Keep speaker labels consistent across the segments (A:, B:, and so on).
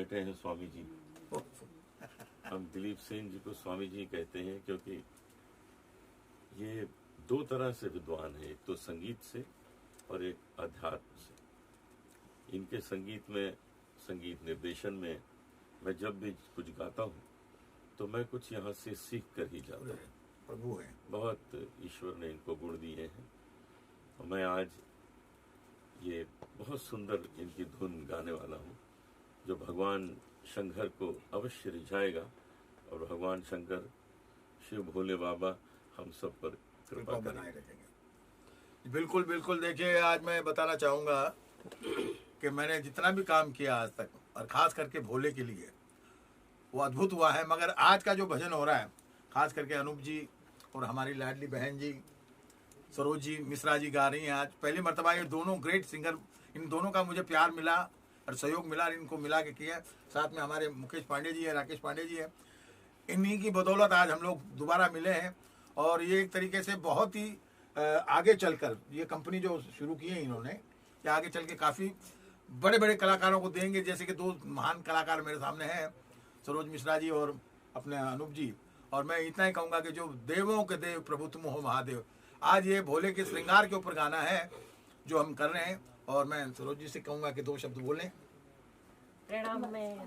A: बैठे हैं स्वामी जी। हम दिलीप सेन जी को स्वामी जी कहते हैं क्योंकि ये दो तरह से विद्वान है, एक तो संगीत से और एक अध्यात्म से। इनके संगीत निर्देशन में मैं जब भी कुछ गाता हूँ तो मैं कुछ यहाँ से सीख कर ही जाता हूँ।
B: प्रभु है,
A: बहुत ईश्वर ने इनको गुण दिए हैं। और मैं आज ये बहुत सुंदर इनकी धुन गाने वाला हूँ जो भगवान शंकर को अवश्य रिझाएगा और भगवान शंकर शिव भोले बाबा हम सब पर कृपा
B: बनाए रखेंगे। बिल्कुल बिल्कुल। देखिए, आज मैं बताना चाहूँगा कि मैंने जितना भी काम किया आज तक और ख़ास करके भोले के लिए वो अद्भुत हुआ है। मगर आज का जो भजन हो रहा है, ख़ास करके अनूप जी और हमारी लाडली बहन जी सरोज जी मिश्रा जी गा रही हैं। आज पहली मर्तबा ये दोनों ग्रेट सिंगर, इन दोनों का मुझे प्यार मिला और सहयोग मिला, इनको मिला के किया। साथ में हमारे मुकेश पांडे जी है, राकेश पांडे जी है। इन्हीं की बदौलत आज हम लोग दोबारा मिले हैं और ये एक तरीके से बहुत ही आगे चलकर ये कंपनी जो शुरू की है इन्होंने, कि आगे चल के काफ़ी बड़े बड़े कलाकारों को देंगे। जैसे कि दो महान कलाकार मेरे सामने हैं, सरोज मिश्रा जी और अपने अनूप जी। और मैं इतना ही कहूँगा कि जो देवों के देव प्रभु तुम हो महादेव, आज ये भोले के श्रृंगार के ऊपर गाना है जो हम कर रहे हैं। और मैं सरोज जी से कहूँगा कि दो शब्द बोलें।
C: प्रणाम। में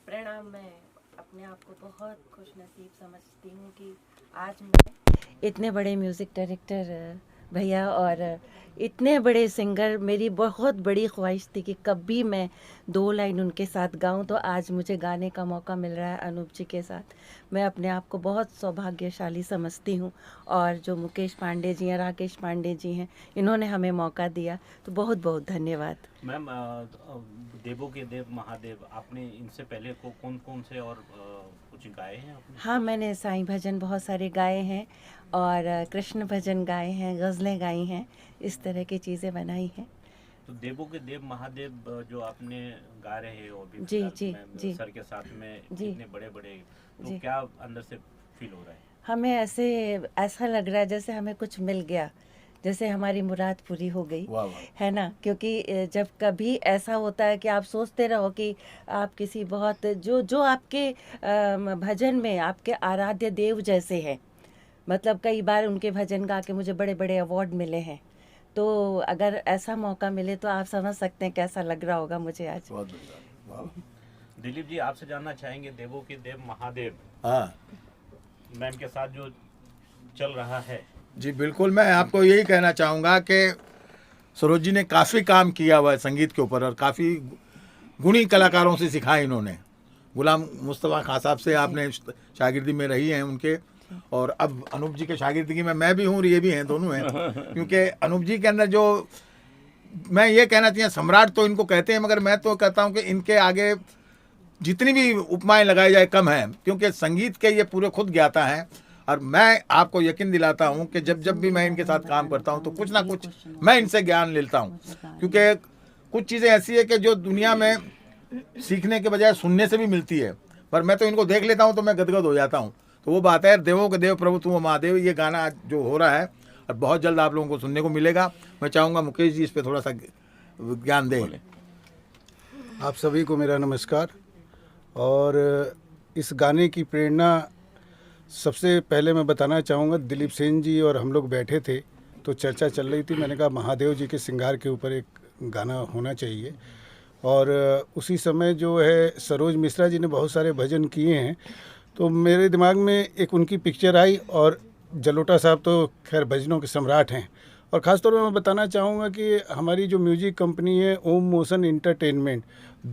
C: प्रणाम। मैं अपने आप को बहुत खुश नसीब समझती हूँ कि आज मैं इतने बड़े म्यूज़िक डायरेक्टर भैया और इतने बड़े सिंगर, मेरी बहुत बड़ी ख्वाहिश थी कि कभी मैं 2 लाइन उनके साथ गाऊं, तो आज मुझे गाने का मौका मिल रहा है अनूप जी के साथ। मैं अपने आप को बहुत सौभाग्यशाली समझती हूं। और जो मुकेश पांडे जी हैं, राकेश पांडे जी हैं, इन्होंने हमें मौका दिया, तो बहुत बहुत धन्यवाद।
D: मैम, देवों के देव महादेव, आपने इनसे पहले कौन कौन से और कुछ गाए हैं आपने?
C: हाँ, मैंने साईं भजन बहुत सारे गाए हैं और कृष्ण भजन गाए हैं, गज़लें गाई हैं, इस तरह की चीज़ें बनाई हैं।
D: तो देवों के देव महादेव जो आपने गा रहे हो अभी
C: जी जी जी
D: सर के साथ में,
C: जी,
D: इतने बड़े बड़े, तो
C: जी,
D: क्या अंदर से फील हो रहा है?
C: हमें ऐसा लग रहा है जैसे हमें कुछ मिल गया, जैसे हमारी मुराद पूरी हो गई।
B: वाह वाह।
C: है ना? क्योंकि जब कभी ऐसा होता है कि आप सोचते रहो कि आप किसी बहुत जो आपके भजन में आपके आराध्य देव जैसे हैं, मतलब कई बार उनके भजन गा के मुझे बड़े बड़े अवार्ड मिले हैं। तो अगर ऐसा मौका मिले तो आप समझ सकते हैं कैसा लग रहा होगा मुझे आज।
B: बहुत बढ़िया। वाह।
D: दिलीप जी, आपसे जानना चाहेंगे, देवों के देव महादेव
B: हाँ
D: मैम के साथ जो चल रहा है।
B: जी बिल्कुल। मैं आपको यही कहना चाहूँगा कि सरोज जी ने काफ़ी काम किया हुआ है संगीत के ऊपर और काफ़ी गुणी कलाकारों से सिखाया इन्होंने। गुलाम मुस्तफ़ा खां साहब से आपने शागिर्दी में रही हैं उनके, और अब अनूप जी के शागिर्दगी में मैं भी हूँ और ये भी हैं, दोनों हैं। क्योंकि अनूप जी के अंदर जो, मैं ये कहना चाहिए, सम्राट तो इनको कहते हैं, मगर मैं तो कहता हूँ कि इनके आगे जितनी भी उपमाएं लगाई जाए कम है, क्योंकि संगीत के ये पूरे खुद ज्ञाता हैं। और मैं आपको यकीन दिलाता हूँ कि जब जब भी मैं इनके साथ काम करता हूँ तो कुछ ना कुछ मैं इनसे ज्ञान लेता हूँ, क्योंकि कुछ चीज़ें ऐसी है कि जो दुनिया में सीखने के बजाय सुनने से भी मिलती है, पर मैं तो इनको देख लेता हूँ तो मैं गदगद हो जाता हूँ। तो वो बात है, देवों के देव प्रभु तुम महादेव, ये गाना जो हो रहा है और बहुत जल्द आप लोगों को सुनने को मिलेगा। मैं चाहूँगा मुकेश जी इस पर थोड़ा सा ज्ञान दें।
E: आप सभी को मेरा नमस्कार। और इस गाने की प्रेरणा सबसे पहले मैं बताना चाहूँगा, दिलीप सेन जी और हम लोग बैठे थे तो चर्चा चल रही थी। मैंने कहा महादेव जी के श्रृंगार के ऊपर एक गाना होना चाहिए। और उसी समय जो है सरोज मिश्रा जी ने बहुत सारे भजन किए हैं, तो मेरे दिमाग में एक उनकी पिक्चर आई। और जलोटा साहब तो खैर भजनों के सम्राट हैं। और ख़ास तौर पर मैं बताना चाहूँगा कि हमारी जो म्यूजिक कंपनी है ओम मोशन एंटरटेनमेंट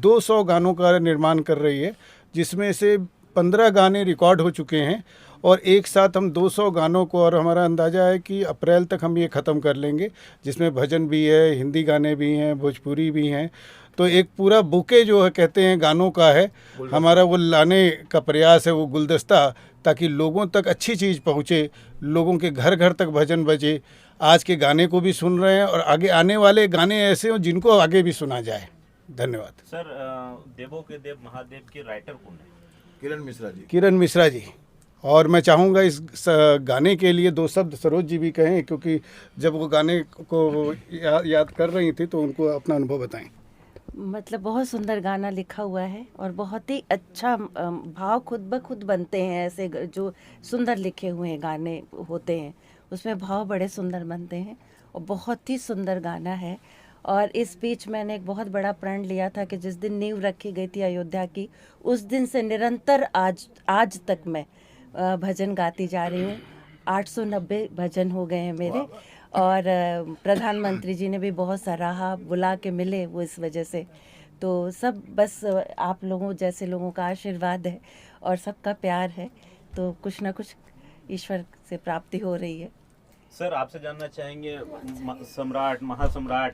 E: 200 गानों का निर्माण कर रही है, जिसमें से 15 गाने रिकॉर्ड हो चुके हैं। और एक साथ हम 200 गानों को, और हमारा अंदाज़ा है कि अप्रैल तक हम ये ख़त्म कर लेंगे, जिसमें भजन भी है, हिंदी गाने भी हैं, भोजपुरी भी हैं। तो एक पूरा बुके जो है कहते हैं गानों का है हमारा, वो लाने का प्रयास है, वो गुलदस्ता, ताकि लोगों तक अच्छी चीज़ पहुँचे, लोगों के घर घर तक भजन बजे। आज के गाने को भी सुन रहे हैं और आगे आने वाले गाने ऐसे हों जिनको आगे भी सुना जाए। धन्यवाद
D: सर, देवों के देव महादेव के राइटर कौन है?
B: किरण मिश्रा जी।
E: किरण मिश्रा जी। और मैं चाहूँगा इस गाने के लिए 2 शब्द सरोज जी भी कहें, क्योंकि जब वो गाने को याद कर रही थी तो उनको अपना अनुभव बताएं।
C: मतलब बहुत सुंदर गाना लिखा हुआ है और बहुत ही अच्छा भाव खुद ब खुद बनते हैं। ऐसे जो सुंदर लिखे हुए गाने होते हैं उसमें भाव बड़े सुंदर बनते हैं और बहुत ही सुंदर गाना है। और इस बीच मैंने एक बहुत बड़ा प्रण लिया था कि जिस दिन नींव रखी गई थी अयोध्या की, उस दिन से निरंतर आज तक मैं भजन गाती जा रही हूँ। 890 भजन हो गए हैं मेरे। और प्रधानमंत्री जी ने भी बहुत सराहा, बुला के मिले वो इस वजह से। तो सब बस आप लोगों जैसे लोगों का आशीर्वाद है और सबका प्यार है, तो कुछ ना कुछ ईश्वर से प्राप्ति हो रही है।
D: सर आपसे जानना चाहेंगे सम्राट महासम्राट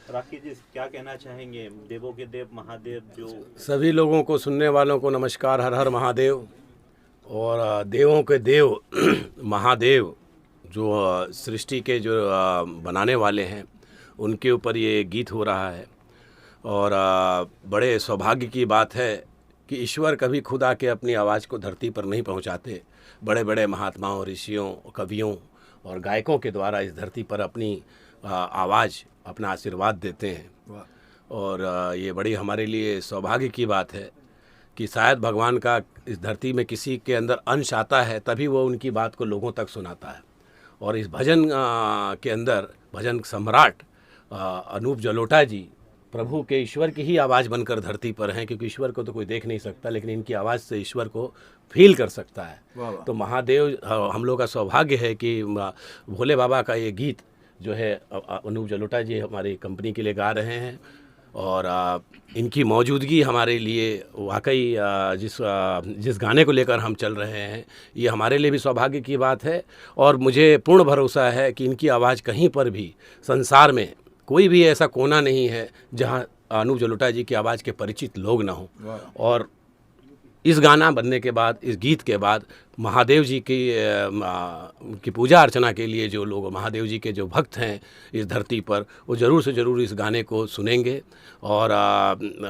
D: राखी जी क्या कहना चाहेंगे? देवों के देव महादेव जो
F: सभी लोगों को, सुनने वालों को नमस्कार, हर हर महादेव। और देवों के देव महादेव जो सृष्टि के जो बनाने वाले हैं उनके ऊपर ये गीत हो रहा है। और बड़े सौभाग्य की बात है कि ईश्वर कभी खुद आके अपनी आवाज़ को धरती पर नहीं पहुंचाते। बड़े बड़े महात्माओं, ऋषियों, कवियों और गायकों के द्वारा इस धरती पर अपनी आवाज़, अपना आशीर्वाद देते हैं। और ये बड़ी हमारे लिए सौभाग्य की बात है कि शायद भगवान का इस धरती में किसी के अंदर अंश आता है तभी वो उनकी बात को लोगों तक सुनाता है। और इस भजन के अंदर भजन सम्राट अनूप जलोटा जी प्रभु के, ईश्वर की ही आवाज़ बनकर धरती पर हैं, क्योंकि ईश्वर को तो कोई देख नहीं सकता, लेकिन इनकी आवाज़ से ईश्वर को फील कर सकता है। तो महादेव, हम लोग का सौभाग्य है कि भोले बाबा का ये गीत जो है अनूप जलोटा जी हमारी कंपनी के लिए गा रहे हैं। और इनकी मौजूदगी हमारे लिए वाकई जिस गाने को लेकर हम चल रहे हैं ये हमारे लिए भी सौभाग्य की बात है। और मुझे पूर्ण भरोसा है कि इनकी आवाज़ कहीं पर भी संसार में कोई भी ऐसा कोना नहीं है जहां अनूप जलोटा जी की आवाज़ के परिचित लोग ना हों। और इस गाना बनने के बाद, इस गीत के बाद महादेव जी की पूजा अर्चना के लिए जो लोग, महादेव जी के जो भक्त हैं इस धरती पर, वो ज़रूर से ज़रूर इस गाने को सुनेंगे और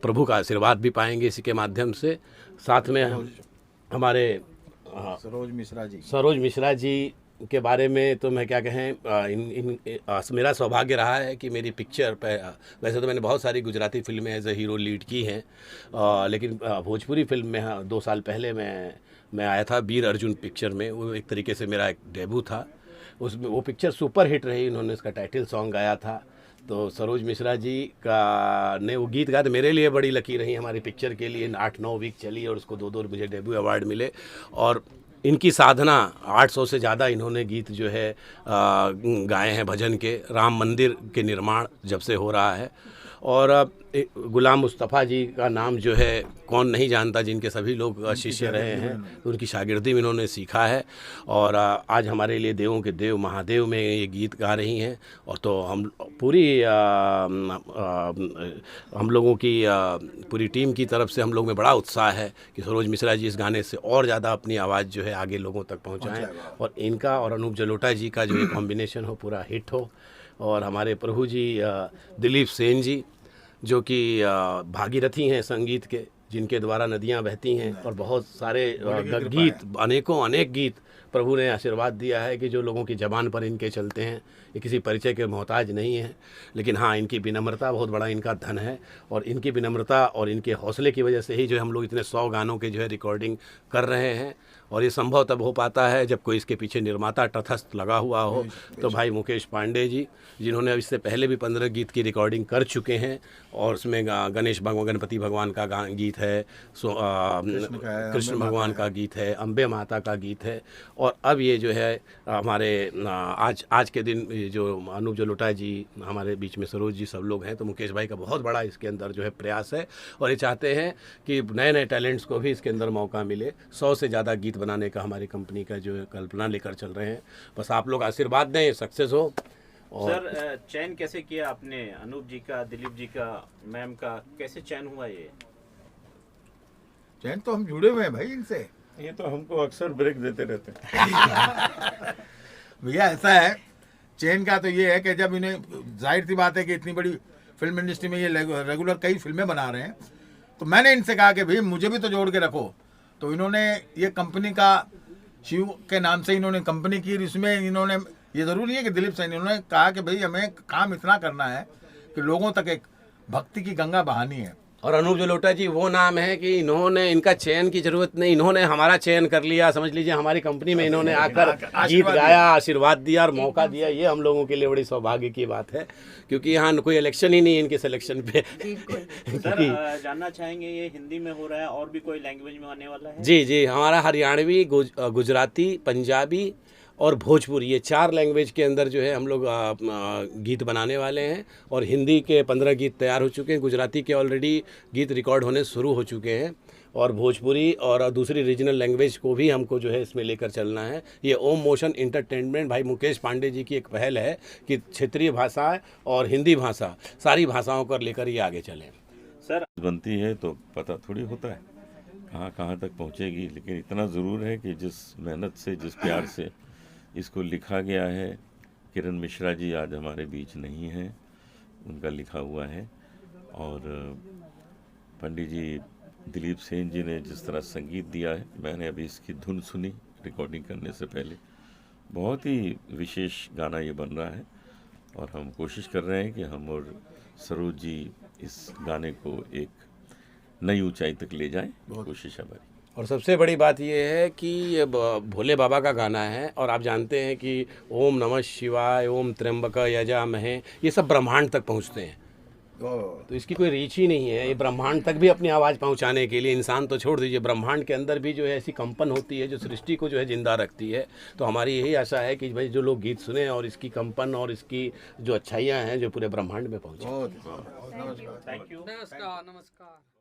F: प्रभु का आशीर्वाद भी पाएंगे इसी के माध्यम से। साथ में हमारे सरोज मिश्रा जी के बारे में तो मैं क्या कहें, मेरा सौभाग्य रहा है कि मेरी पिक्चर पे, वैसे तो मैंने बहुत सारी गुजराती फिल्में एज ए हीरो लीड की हैं, लेकिन भोजपुरी फिल्म में 2 साल पहले मैं आया था वीर अर्जुन पिक्चर में। वो एक तरीके से मेरा एक डेब्यू था उसमें। वो पिक्चर सुपर हिट रही, उन्होंने उसका टाइटल सॉन्ग गाया था। तो सरोज मिश्रा जी का ने वो गीत गाया, तो मेरे लिए बड़ी लकी रही हमारी पिक्चर के लिए। 8-9 वीक चली और उसको 2 मुझे डेब्यू अवार्ड मिले। और इनकी साधना 800 से ज़्यादा इन्होंने गीत जो है गाए हैं भजन के। राम मंदिर के निर्माण जब से हो रहा है। और गुलाम मुस्तफ़ा जी का नाम जो है कौन नहीं जानता, जिनके सभी लोग शिष्य रहे हैं, तो उनकी शागिर्दी में इन्होंने सीखा है। और आज हमारे लिए देवों के देव महादेव में ये गीत गा रही हैं। और तो हम पूरी हम लोगों की पूरी टीम की तरफ से हम लोग में बड़ा उत्साह है कि सरोज मिश्रा जी इस गाने से और ज़्यादा अपनी आवाज़ जो है आगे लोगों तक पहुँचाएँ और इनका और अनूप जलोटा जी का जो कॉम्बिनेशन हो पूरा हिट हो। और हमारे प्रभु जी दिलीप सेन जी जो कि भागीरथी हैं संगीत के, जिनके द्वारा नदियां बहती हैं और बहुत सारे गीत, अनेक गीत प्रभु ने आशीर्वाद दिया है कि जो लोगों की ज़बान पर इनके चलते हैं। ये किसी परिचय के मोहताज नहीं है, लेकिन हाँ इनकी विनम्रता बहुत बड़ा इनका धन है। और इनकी विनम्रता और इनके हौसले की वजह से ही जो हम लोग इतने 100 गानों के जो है रिकॉर्डिंग कर रहे हैं। और ये संभव तब हो पाता है जब कोई इसके पीछे निर्माता तटस्थ लगा हुआ हो। तो भाई मुकेश पांडे जी, जिन्होंने इससे पहले भी 15 गीत की रिकॉर्डिंग कर चुके हैं और उसमें गणपति भगवान का गीत है, कृष्ण भगवान का गीत है, अम्बे माता का गीत है। और अब ये जो है हमारे आज के दिन जो अनूप जलोटा जी हमारे बीच में, सरोज जी, सब लोग हैं। तो मुकेश भाई का बहुत बड़ा इसके अंदर जो है प्रयास है और ये चाहते हैं कि नए नए टैलेंट्स को भी इसके अंदर मौका मिले। 100 से ज़्यादा गीत बनाने का हमारी कंपनी का जो है कल्पना लेकर चल रहे हैं। बस आप लोग आशीर्वाद दें, सक्सेस हो। और
D: सर चयन कैसे किया आपने अनूप जी का, दिलीप जी का, मैम का, कैसे चयन हुआ? ये
B: चयन तो हम जुड़े हुए हैं भाई इनसे।
A: ये तो हमको अक्सर ब्रेक देते रहते हैं।
B: भैया ऐसा है, चयन का तो ये है कि जब इन्हें, जाहिर सी बात है कि इतनी बड़ी फिल्म इंडस्ट्री में ये रेगुलर कई फिल्में बना रहे हैं, तो मैंने इनसे कहा कि भाई मुझे भी तो जोड़ के रखो। तो इन्होंने ये कंपनी का शिव के नाम से इन्होंने कंपनी की, इसमें इन्होंने ये ज़रूरी नहीं है कि दिलीप सैनी, इन्होंने कहा कि भाई हमें काम इतना करना है कि लोगों तक एक भक्ति की गंगा बहानी है।
F: और अनूप जलोटा जी वो नाम है कि इन्होंने, इनका चयन की जरूरत नहीं, इन्होंने हमारा चयन कर लिया। समझ लीजिए हमारी कंपनी में इन्होंने आकर गीत गाया, आशीर्वाद दिया और मौका दिया। ये हम लोगों के लिए बड़ी सौभाग्य की बात है, क्योंकि यहाँ कोई इलेक्शन ही नहीं है इनके सिलेक्शन पे।
D: सर जानना चाहेंगे ये हिंदी में हो रहा है और भी कोई लैंग्वेज में आने वाला है?
F: जी जी, हमारा हरियाणवी, गुजराती, पंजाबी और भोजपुरी, ये 4 लैंग्वेज के अंदर जो है हम लोग गीत बनाने वाले हैं। और हिंदी के 15 गीत तैयार हो चुके हैं, गुजराती के ऑलरेडी गीत रिकॉर्ड होने शुरू हो चुके हैं, और भोजपुरी और दूसरी रीजनल लैंग्वेज को भी हमको जो है इसमें लेकर चलना है। ये ओम मोशन इंटरटेनमेंट भाई मुकेश पांडे जी की एक पहल है कि क्षेत्रीय भाषा और हिंदी भाषा, सारी भाषाओं को लेकर ये आगे चलें।
D: सर
A: बनती है तो पता थोड़ी होता है कहाँ कहाँ तक पहुँचेगी, लेकिन इतना ज़रूर है कि जिस मेहनत से, जिस प्यार से इसको लिखा गया है, किरण मिश्रा जी आज हमारे बीच नहीं हैं, उनका लिखा हुआ है। और पंडित जी दिलीप सेन जी ने जिस तरह संगीत दिया है, मैंने अभी इसकी धुन सुनी रिकॉर्डिंग करने से पहले, बहुत ही विशेष गाना ये बन रहा है। और हम कोशिश कर रहे हैं कि हम और सरोज जी इस गाने को एक नई ऊंचाई तक ले जाएं, कोशिश है हमारी।
F: और सबसे बड़ी बात ये है कि ये भोले बाबा का गाना है, और आप जानते हैं कि ओम नमः शिवाय, ओम त्र्यंबक यजामहे, ये सब ब्रह्मांड तक पहुंचते हैं। तो इसकी कोई रीच ही नहीं है। ये ब्रह्मांड तक भी अपनी आवाज़ पहुंचाने के लिए, इंसान तो छोड़ दीजिए, ब्रह्मांड के अंदर भी जो है ऐसी कंपन होती है जो सृष्टि को जो है जिंदा रखती है। तो हमारी यही आशा है कि भाई जो लोग गीत सुने और इसकी कंपन और इसकी जो अच्छाइयाँ हैं जो पूरे ब्रह्मांड में पहुँचे।
D: Thank you.
G: नमस्कार।